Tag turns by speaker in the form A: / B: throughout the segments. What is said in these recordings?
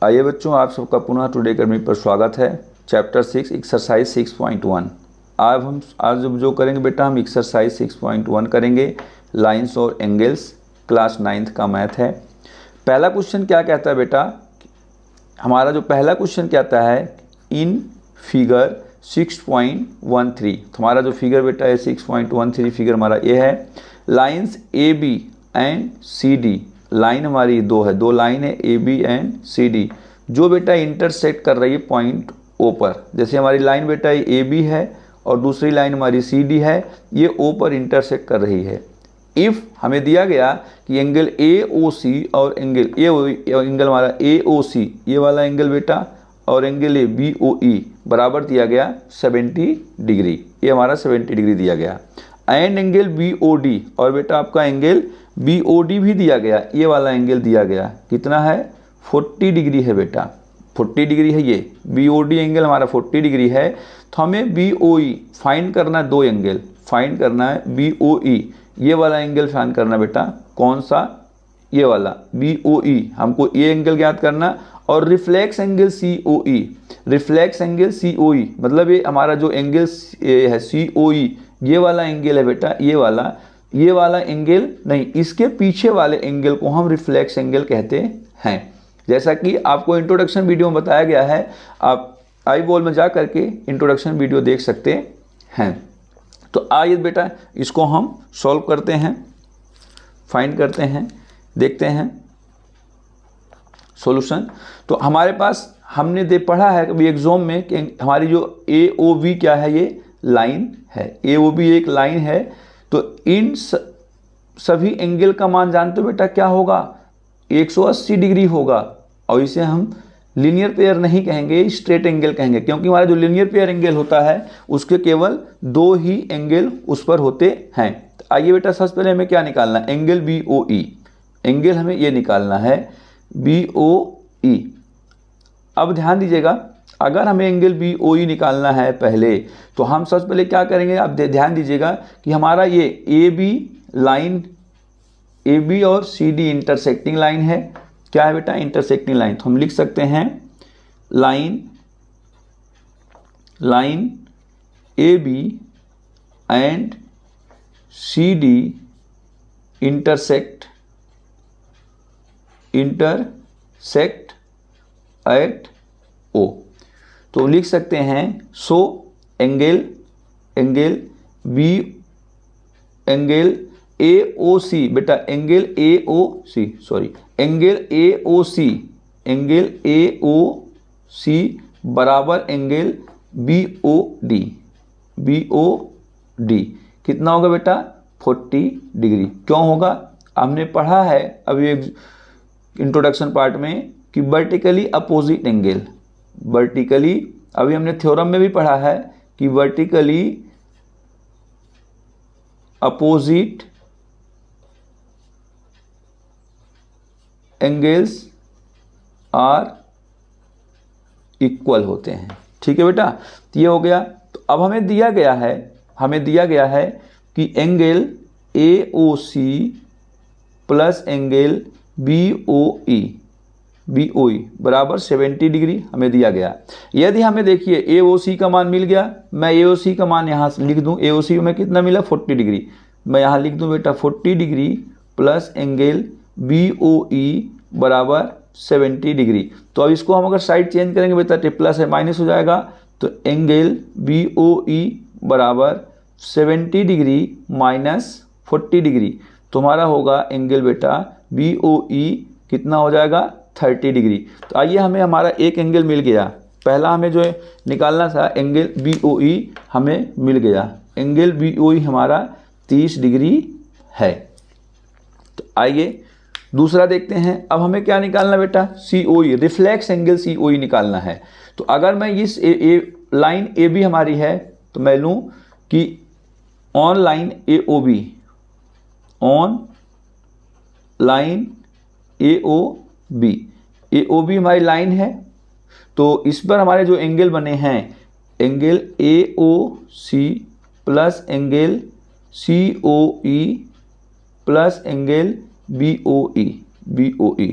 A: आइए बच्चों, आप सबका पुनः टुडे अकेडमी पर स्वागत है। Chapter 6 exercise 6.1। आज जो करेंगे बेटा, हम एक्सरसाइज 6.1 करेंगे, लाइंस और एंगल्स, क्लास 9th का मैथ है। पहला क्वेश्चन क्या कहता है बेटा, हमारा जो पहला क्वेश्चन कहता है इन फिगर 6.13। हमारा जो फिगर बेटा है 6.13 फिगर हमारा ये है। Lines A B and C D, line हमारी दो लाइन है A B and C D, जो बेटा इंटरसेक्ट कर रही है पॉइंट ओ पर। जैसे हमारी लाइन बेटा ए बी है और दूसरी लाइन हमारी सी डी है, ये ओ पर इंटरसेक्ट कर रही है। इफ़ हमें दिया गया कि एंगल ए ओ सी और एंगल हमारा ए ओ सी, ये वाला एंगल बेटा, और angle A B O E बराबर दिया गया 70 डिग्री, ये हमारा 70 डिग्री दिया गया। And angle B O D, और बेटा आपका एंगल बी ओ डी भी दिया गया, ये वाला एंगल दिया गया कितना है 40 डिग्री है बेटा, 40 डिग्री है। ये बी ओ डी एंगल हमारा 40 डिग्री है। तो हमें बी ओ ई फाइंड करना है, दो एंगल फाइंड करना है। बी ओ ई ये वाला एंगल फाइंड करना बेटा, कौन सा, ये वाला बी ओ ई, हमको ये एंगल ज्ञात करना। और रिफ्लेक्स एंगल सी ओ ई, रिफ्लेक्स एंगल सी ओ ई मतलब ये हमारा जो एंगल है सी ओ ई, ये वाला एंगल है बेटा, ये वाला एंगल नहीं, इसके पीछे वाले एंगल को हम रिफ्लेक्स एंगल कहते हैं। जैसा कि आपको इंट्रोडक्शन वीडियो में बताया गया है, आप आई बॉल में जा करके इंट्रोडक्शन वीडियो देख सकते हैं। तो आइए बेटा इसको हम सॉल्व करते हैं, फाइंड करते हैं, देखते हैं सॉल्यूशन। तो हमारे पास हमने पढ़ा है कभी एग्जाम में कि हमारी जो ए ओ बी क्या है, ये लाइन है, ए ओ बी एक लाइन है। तो इन सभी एंगल का मान जानते हो बेटा क्या होगा, 180 डिग्री होगा। और इसे हम लीनियर पेयर नहीं कहेंगे, स्ट्रेट एंगल कहेंगे, क्योंकि हमारा जो लीनियर पेयर एंगल होता है उसके केवल दो ही एंगल उस पर होते हैं। तो आइए बेटा सबसे पहले हमें क्या निकालना है, एंगल बी ओ ई, एंगल हमें ये निकालना है बी ओ ई। अब ध्यान दीजिएगा, अगर हमें एंगल बी ओ ई निकालना है पहले, तो हम सबसे पहले क्या करेंगे, आप ध्यान दीजिएगा कि हमारा ये A B line, A B और सी डी इंटरसेक्टिंग लाइन है। क्या है बेटा, इंटरसेक्टिंग लाइन। तो हम लिख सकते हैं line A B and C D intersect at O. तो लिख सकते हैं so angle B, angle A O C बेटा, angle A O C, sorry, angle A O C, angle A O C बराबर angle B O D, B O D कितना होगा बेटा 40 degree. क्यों होगा, हमने पढ़ा है अभी इंट्रोडक्शन पार्ट में कि वर्टिकली अपोजिट एंगल, वर्टिकली, अभी हमने थ्योरम में भी पढ़ा है कि vertically opposite angles are equal होते हैं। ठीक है बेटा, तो ये हो गया। तो अब हमें दिया गया है कि angle A O C plus angle B O E बराबर 70 डिग्री हमें दिया गया। यदि हमें देखिए ए ओ सी का मान मिल गया, मैं ए ओ सी का मान यहाँ लिख दूँ, ए ओ सी में कितना मिला 40 डिग्री, मैं यहाँ लिख दूँ बेटा 40 degree plus angle B O E बराबर 70 डिग्री। तो अब इसको हम अगर साइड चेंज करेंगे बेटा, प्लस है माइनस हो जाएगा। तो एंगल बी ओ ई बराबर 70 डिग्री माइनस 40 डिग्री, तुम्हारा होगा एंगल बेटा बी ओ ई कितना हो जाएगा 30 डिग्री। तो आइए हमें हमारा एक एंगल मिल गया, पहला हमें जो निकालना था एंगल बी ओ ई हमें मिल गया, एंगल बी ओ ई हमारा 30 डिग्री है। तो आइए दूसरा देखते हैं। अब हमें क्या निकालना बेटा, सी ओ ई, रिफ्लेक्स एंगल सी ओ ई निकालना है। तो अगर मैं इस लाइन ए बी हमारी है, तो मैं लूँ कि on line A O B, on line A O B हमारी लाइन है। तो इस पर हमारे जो एंगल बने हैं, angle A O C plus angle C O E plus angle B O E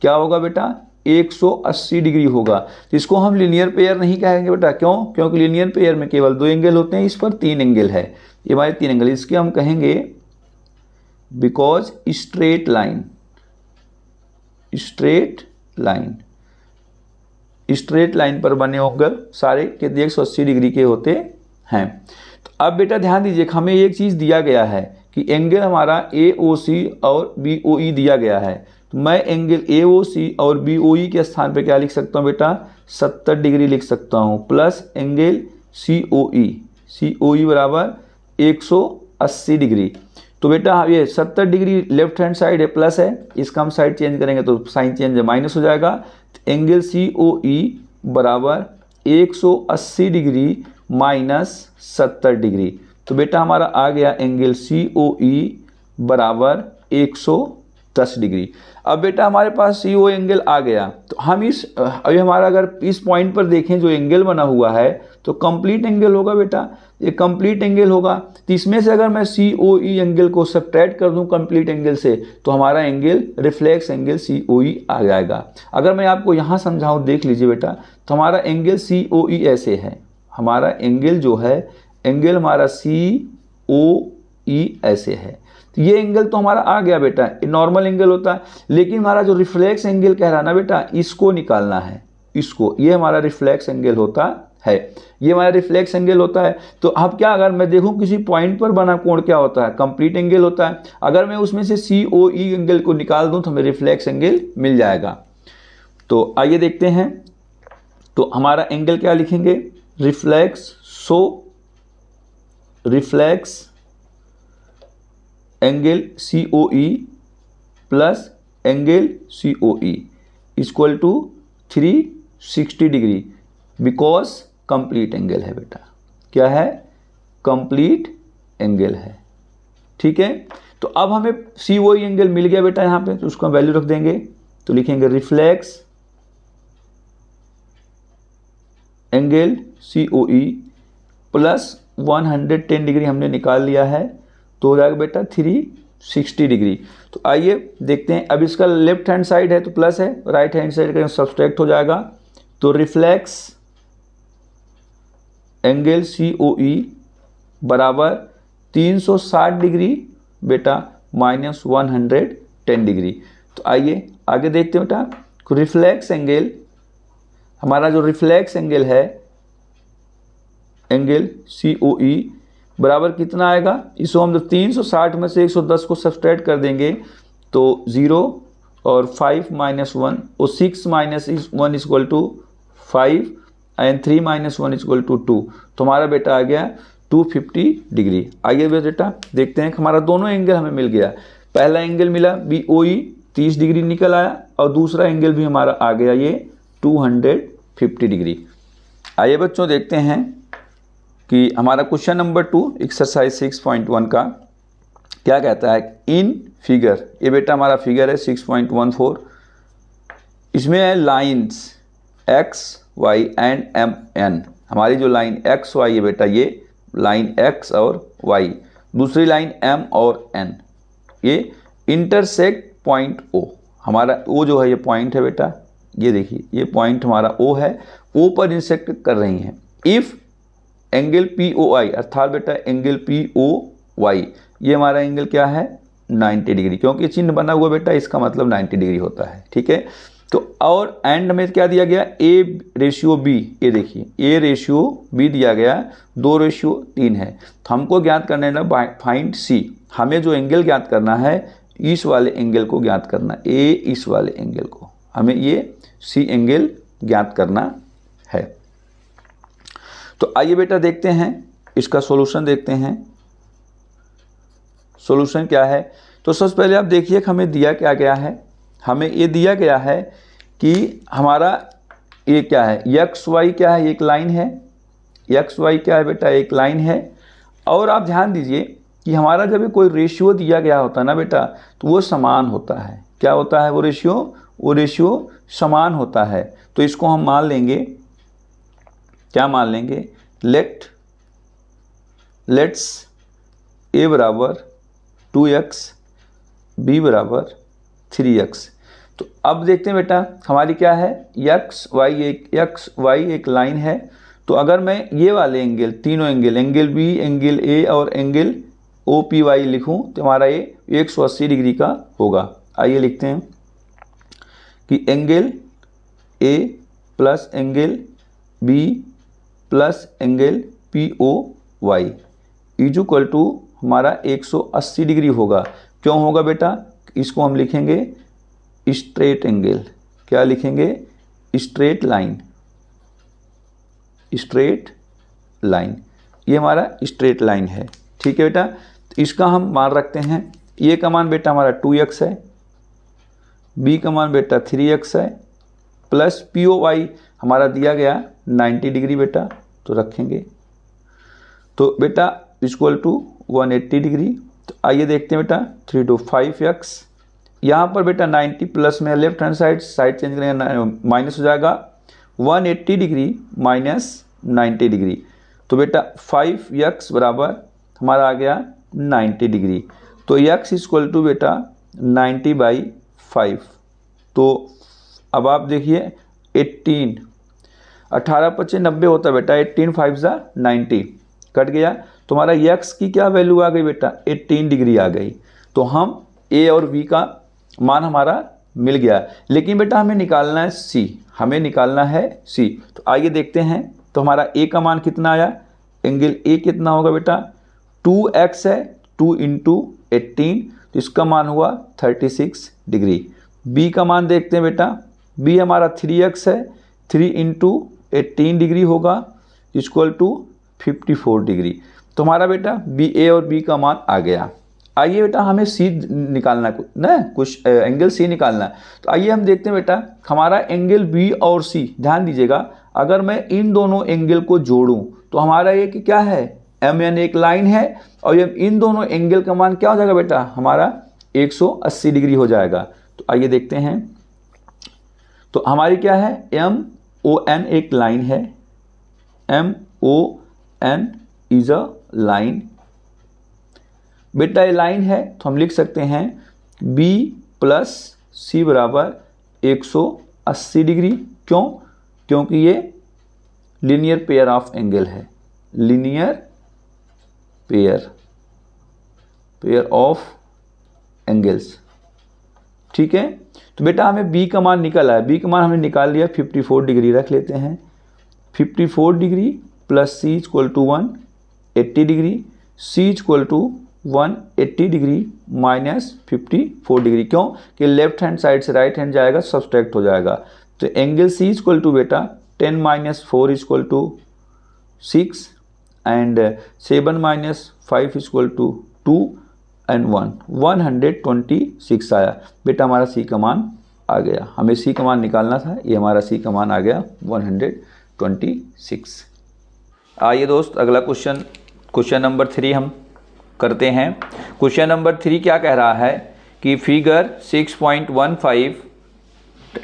A: क्या होगा बेटा 180 डिग्री होगा। तो इसको हम लीनियर पेयर नहीं कहेंगे बेटा, क्यों? क्योंकि लीनियर पेयर में केवल 2 एंगल होते हैं, इस पर 3 एंगल है, ये हमारे 3 एंगल, इसके हम कहेंगे because straight line, straight line पर बने एंगल सारे कितने 180 डिग्री के होते हैं। तो अब बेटा ध्यान दीजिए, हमें एक चीज़ दिया गया है कि एंगल हमारा AOC और BOE दिया गया है। तो मैं एंगल AOC और BOE के स्थान पे क्या लिख सकता हूँ बेटा? 70 डिग्री लिख सकता हूँ, प्लस एंगल COE बराबर 180 डिग्री। तो बेटा ये 70 डिग्री लेफ्ट हैंड साइड है, प्लस है, इसका हम साइड चेंज करेंगे तो साइन चेंज माइनस हो जाएगा। तो एंगल COE बराबर 180 डिग्री माइनस 70 डिग्री। तो बेटा हमारा आ गया एंगल COE बराबर 110 डिग्री। अब बेटा हमारे पास CO एंगल आ गया, तो हम अभी हमारा अगर इस पॉइंट पर देखें जो एंगल बना हुआ है तो कंप्लीट एंगल होगा बेटा, ये कंप्लीट एंगल होगा। तो इसमें से अगर मैं COE एंगल को सब्ट्रैक्ट कर दूं कंप्लीट एंगल से तो हमारा एंगल रिफ्लेक्स एंगल COE आ जाएगा। अगर मैं आपको यहाँ समझाऊं, देख लीजिए बेटा, तो हमारा एंगल COE ऐसे है, हमारा एंगल जो है, एंगल हमारा COE ऐसे है। तो ये एंगल तो हमारा आ गया बेटा, ये नॉर्मल एंगल होता है, लेकिन हमारा जो रिफ्लेक्स एंगल कह रहा है ना बेटा, इसको निकालना है, इसको, ये हमारा रिफ्लेक्स एंगल होता है, ये हमारा रिफ्लेक्स एंगल होता है। तो अब क्या, अगर मैं देखूं किसी पॉइंट पर बना कोण क्या होता है? कंप्लीट एंगल होता है। अगर मैं उसमें से COE एंगल को निकाल दूं तो हमें रिफ्लेक्स एंगल मिल जाएगा। तो आइए देखते हैं, तो हमारा एंगल क्या लिखेंगे? Reflex angle COE plus angle COE equal to 360 degree, because complete angle है बेटा। क्या है? कंप्लीट एंगल है, ठीक है। तो अब हमें COE एंगल मिल गया बेटा यहाँ पे, तो उसको वैल्यू रख देंगे, तो लिखेंगे reflex angle COE plus 110 degree हमने निकाल लिया है, तो हो जाएगा बेटा 360 डिग्री। तो आइए देखते हैं, अब इसका लेफ्ट हैंड साइड है तो प्लस है, राइट हैंड साइड का सब्सट्रैक्ट हो जाएगा। तो रिफ्लेक्स एंगल COE बराबर 360 डिग्री बेटा माइनस 110 डिग्री। तो आइए आगे देखते हैं बेटा, रिफ्लेक्स एंगल, हमारा जो रिफ्लेक्स एंगल है एंगल COE बराबर कितना आएगा? इसको हम 360 में से 110 को सब्सट्रैक्ट कर देंगे तो 0 और 5 माइनस 1 और 6 minus 1 equal to 5 and 3 minus 1 equal to 2। तो हमारा बेटा आ गया 250 डिग्री। आइए बेटा देखते हैं कि हमारा दोनों एंगल हमें मिल गया। पहला एंगल मिला BOE 30 डिग्री निकल आया, और दूसरा एंगल भी हमारा आ गया ये 250 डिग्री। आइए बच्चों देखते हैं कि हमारा क्वेश्चन नंबर 2 एक्सरसाइज 6.1 का क्या कहता है। इन फिगर, ये बेटा हमारा फिगर है 6.14, इसमें है lines X, Y and MN। हमारी जो लाइन X, Y है बेटा, ये लाइन X और Y, दूसरी लाइन M और N, ये इंटरसेक्ट पॉइंट O। हमारा O जो है ये पॉइंट है बेटा, ये देखिए ये पॉइंट हमारा O है, O पर इंटरसेक्ट कर रही हैं। इफ़ एंगल POI अर्थात बेटा एंगल POY, ये हमारा एंगल क्या है? 90 डिग्री, क्योंकि चिन्ह बना हुआ बेटा इसका मतलब 90 डिग्री होता है, ठीक है। तो और एंड में क्या दिया गया? A/B, ये देखिए A/B दिया गया, 2/3 है। तो हमको ज्ञात करना है ना फाइंड C, हमें जो एंगल ज्ञात करना है इस वाले एंगल को ज्ञात करना, A इस वाले एंगल को, हमें ये C एंगल ज्ञात करना है। तो आइए बेटा देखते हैं, इसका सॉल्यूशन देखते हैं। सॉल्यूशन क्या है? तो सबसे पहले आप देखिए कि हमें दिया क्या गया है। हमें ये दिया गया है कि हमारा ये क्या है, XY क्या है? एक लाइन है, XY क्या है बेटा? एक लाइन है। और आप ध्यान दीजिए कि हमारा जब कोई रेशियो दिया गया होता है ना बेटा, तो वो समान होता है। क्या होता है वो रेशियो? वो रेशियो समान होता है। तो इसको हम मान लेंगे, क्या मान लेंगे? लेट्स A बराबर 2x, B बराबर 3x। तो अब देखते हैं बेटा हमारी क्या है, एक्स वाई एक लाइन है। तो अगर मैं ये वाले एंगल, तीनों angle, angle B, angle A और एंगल ओ पी वाई लिखूँ तो हमारा ये 180 डिग्री का होगा। आइए लिखते हैं कि angle A plus angle B plus angle P O Y is equal to हमारा 180 डिग्री होगा। क्यों होगा बेटा, इसको हम लिखेंगे स्ट्रेट एंगल। क्या लिखेंगे, स्ट्रेट लाइन, स्ट्रेट लाइन, ये हमारा स्ट्रेट लाइन है। ठीक है बेटा, तो इसका हम मान रखते हैं, ए का मान बेटा हमारा 2x है, बी का मान बेटा 3x है, प्लस पी ओ वाई हमारा दिया गया 90 डिग्री बेटा, तो रखेंगे। तो बेटा इक्वल टू 180 डिग्री। तो आइए देखते हैं बेटा 3 to 5x, यहाँ पर बेटा 90 प्लस में लेफ्ट हैंड साइड चेंज करेंगे, माइनस हो जाएगा 180 डिग्री माइनस 90 डिग्री। तो बेटा 5x बराबर हमारा आ गया 90 डिग्री। तो x इक्वल टू बेटा 90/5। तो अब आप देखिए 18 25 90 होता है बेटा, 18 5 जा 90 कट गया। तो हमारा x की क्या वैल्यू आ गई बेटा, 18 डिग्री आ गई। तो हम a और b का मान हमारा मिल गया, लेकिन बेटा हमें निकालना है c, हमें निकालना है c। तो आइए देखते हैं, तो हमारा a का मान कितना आया, एंगल a कितना होगा बेटा 2x है, 2 × 18, तो इसका मान हुआ 36 डिग्री। b का मान देखते हैं बेटा, b हमारा 3x है, 3 × 18 डिग्री होगा इक्वल टू 54 डिग्री। तो हमारा बेटा बी ए और बी का मान आ गया। आइए बेटा हमें सी निकालना ना, कुछ एंगल सी निकालना है। तो आइए हम देखते हैं बेटा हमारा एंगल बी और सी, ध्यान दीजिएगा, अगर मैं इन दोनों एंगल को जोड़ूं तो हमारा ये क्या है, एम एन एक लाइन है, और ये इन दोनों एंगल का मान क्या हो जाएगा बेटा, हमारा 180 डिग्री हो जाएगा। तो आइए देखते हैं, तो हमारी क्या है, एम ओ एन एक लाइन है, M O N is a line. बेटा ये लाइन है तो हम लिख सकते हैं B प्लस सी बराबर 180 डिग्री। क्यों, क्योंकि ये लीनियर पेयर ऑफ एंगल है, लीनियर पेयर ऑफ एंगल्स। ठीक है, तो बेटा हमें B का मान निकल आया, B का मान हमने निकाल लिया, 54 डिग्री रख लेते हैं। 54 degree plus C equal to 180 degree, C equal to 180 degree minus 54 degree. क्यों कि लेफ्ट हैंड साइड से राइट हैंड जाएगा, सब्सट्रैक्ट हो जाएगा। तो एंगल सी इक्वल टू बेटा 10 - 4 equal to 6 and 7 - 5 equal to 2 and 126 आया। बेटा हमारा सी का मान आ गया, हमें सी का मान निकालना था, ये हमारा सी का मान आ गया 126। आइए दोस्त अगला क्वेश्चन नंबर 3 हम करते हैं। क्वेश्चन नंबर 3 क्या कह रहा है कि figure 6.15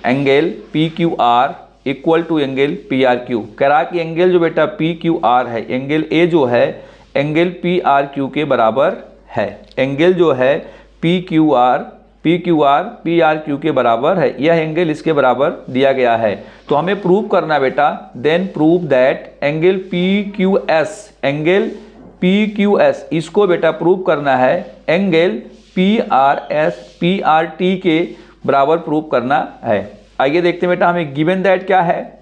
A: angle P Q R equal to angle P R Q. कह रहा है कि एंगल जो बेटा पी क्यू आर है, एंगल ए जो है एंगल पी आर क्यू के बराबर है। एंगल जो है P Q R P R Q के बराबर है, यह एंगल इसके बराबर दिया गया है। तो हमें प्रूव करना बेटा, then prove that angle P Q S, इसको बेटा प्रूव करना है एंगल पी आर टी के बराबर प्रूव करना है। आइए देखते हैं बेटा हमें गिवन दैट क्या है,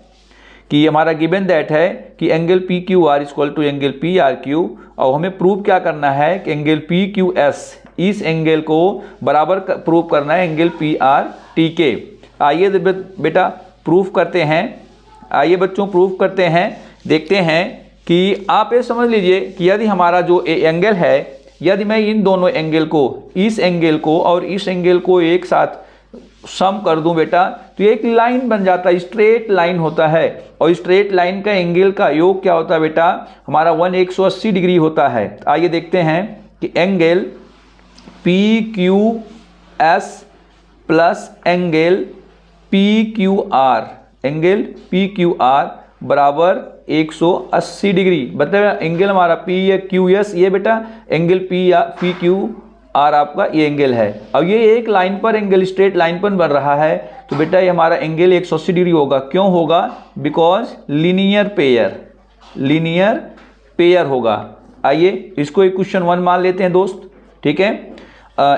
A: कि हमारा गिवन दैट है कि angle P Q R equal to angle P R Q, और हमें प्रूव क्या करना है कि एंगल पी क्यू एस, इस एंगल को बराबर प्रूव करना है एंगल पी आर टी के। आइए बेटा प्रूफ करते हैं, आइए बच्चों प्रूफ करते हैं। देखते हैं कि आप ये समझ लीजिए कि यदि हमारा जो एंगल है, यदि मैं इन दोनों एंगल को, इस एंगल को और इस एंगल को एक साथ सम कर दूं बेटा, तो एक लाइन बन जाता है, स्ट्रेट लाइन होता है। और स्ट्रेट लाइन का एंगल का योग क्या होता है बेटा, हमारा 180 डिग्री होता है। आइए देखते हैं कि angle P Q S plus angle P Q are, angle P Q R बराबर 180 डिग्री। मतलब एंगल हमारा पी या क्यू एस, ये बेटा एंगल पी क्यू आर आपका ये एंगल है। अब ये एक लाइन पर एंगल स्ट्रेट लाइन पर बन रहा है, तो बेटा ये हमारा एंगल 180 डिग्री होगा। क्यों होगा? बिकॉज लीनियर पेयर होगा। आइए इसको इक्वेशन 1 मान लेते हैं दोस्त, ठीक है।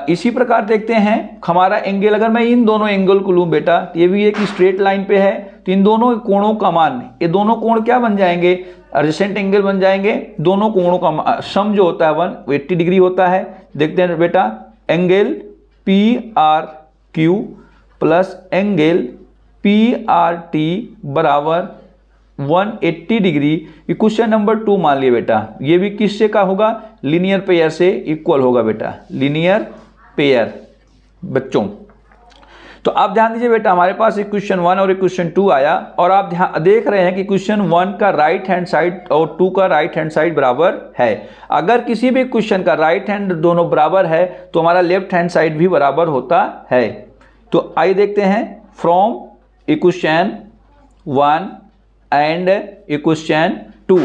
A: इसी प्रकार देखते हैं हमारा एंगल, अगर मैं इन दोनों एंगल को लूं बेटा, ये भी एक स्ट्रेट लाइन पे है, तो इन दोनों कोणों का मान, ये दोनों कोण क्या बन जाएंगे? एडजेसेंट एंगल बन जाएंगे। दोनों कोणों का सम जो होता है 180 डिग्री होता है। देखते हैं बेटा, angle P R Q plus angle P R T बराबर 180 डिग्री। इक्वेशन नंबर 2 मान लिया बेटा। ये भी किससे का होगा? लीनियर पेयर से इक्वल होगा बेटा, लीनियर पेयर बच्चों। तो आप ध्यान दीजिए बेटा, हमारे पास इक्वेशन 1 और इक्वेशन 2 आया, और आप ध्यान देख रहे हैं कि इक्वेशन 1 का राइट हैंड साइड और 2 का राइट हैंड साइड बराबर है। अगर किसी भी इक्वेशन का राइट हैंड दोनों बराबर है तो हमारा लेफ्ट हैंड साइड भी बराबर होता है। तो आइए देखते हैं फ्रॉम इक्वेशन 1 एंड इक्वेशन 2।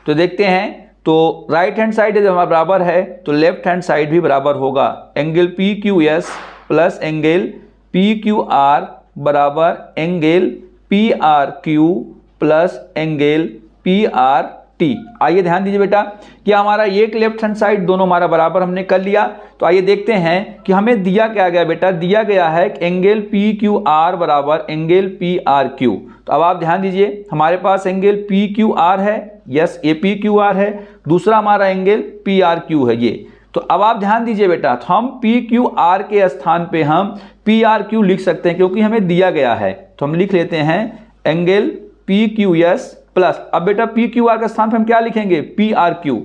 A: तो देखते हैं, तो राइट हैंड साइड जब हमारा बराबर है तो लेफ्ट हैंड साइड भी बराबर होगा। Angle P Q S plus angle P Q R बराबर angle P R Q plus angle P R T. आइए ध्यान दीजिए बेटा कि हमारा एक लेफ्ट हैंड साइड दोनों हमारा बराबर हमने कर लिया। तो आइए देखते हैं कि हमें दिया क्या गया बेटा। दिया गया है एंगल पी क्यू आर बराबर एंगल पी आर क्यू। तो अब आप ध्यान दीजिए, हमारे पास एंगल पी क्यू आर है, यस ये पी क्यू आर है, दूसरा हमारा एंगल पी आर क्यू है ये। तो अब आप ध्यान दीजिए बेटा, तो हम पी क्यू आर के स्थान पे हम पी आर क्यू लिख सकते हैं क्योंकि हमें दिया गया है। तो हम लिख लेते हैं angle P Q S plus, अब बेटा पी क्यू आर के स्थान पे हम क्या लिखेंगे? P R Q.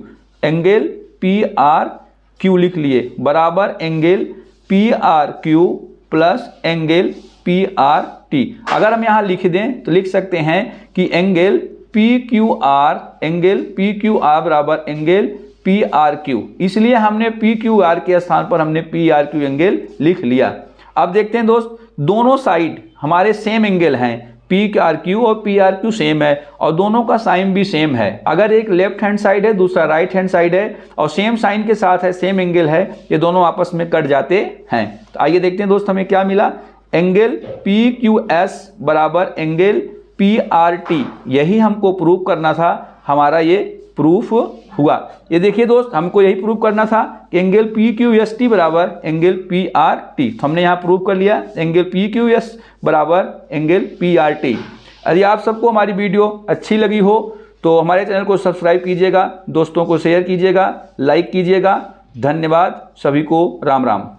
A: Angle P R Q लिख लिए बराबर angle P R Q plus angle P R T. अगर हम यहां लिख दें तो लिख सकते हैं कि एंगल पी क्यू आर बराबर एंगल पी आर क्यू। इसलिए हमने पी क्यू आर के स्थान पर हमने पी आर क्यू एंगल लिख लिया। अब देखते हैं दोस्त, दोनों साइड हमारे सेम एंगल हैं, पी आर क्यू और पी आर क्यू सेम है और दोनों का साइन भी सेम है। अगर एक लेफ्ट हैंड साइड है दूसरा राइट हैंड साइड है और सेम साइन के साथ है, सेम एंगल है, ये दोनों आपस में कट जाते हैं। तो आइए देखते हैं दोस्त हमें क्या मिला। एंगल पी क्यू एस बराबर एंगल पी आर टी, यही हमको प्रूव करना था, हमारा ये प्रूफ हुआ। ये देखिए दोस्त, हमको यही प्रूव करना था कि angle P Q S T बराबर एंगल पी आर टी। तो हमने यहाँ प्रूव कर लिया एंगल पी क्यू एस बराबर एंगल पी आर टी। यदि आप सबको हमारी वीडियो अच्छी लगी हो तो हमारे चैनल को सब्सक्राइब कीजिएगा, दोस्तों को शेयर कीजिएगा, लाइक कीजिएगा। धन्यवाद, सभी को राम राम।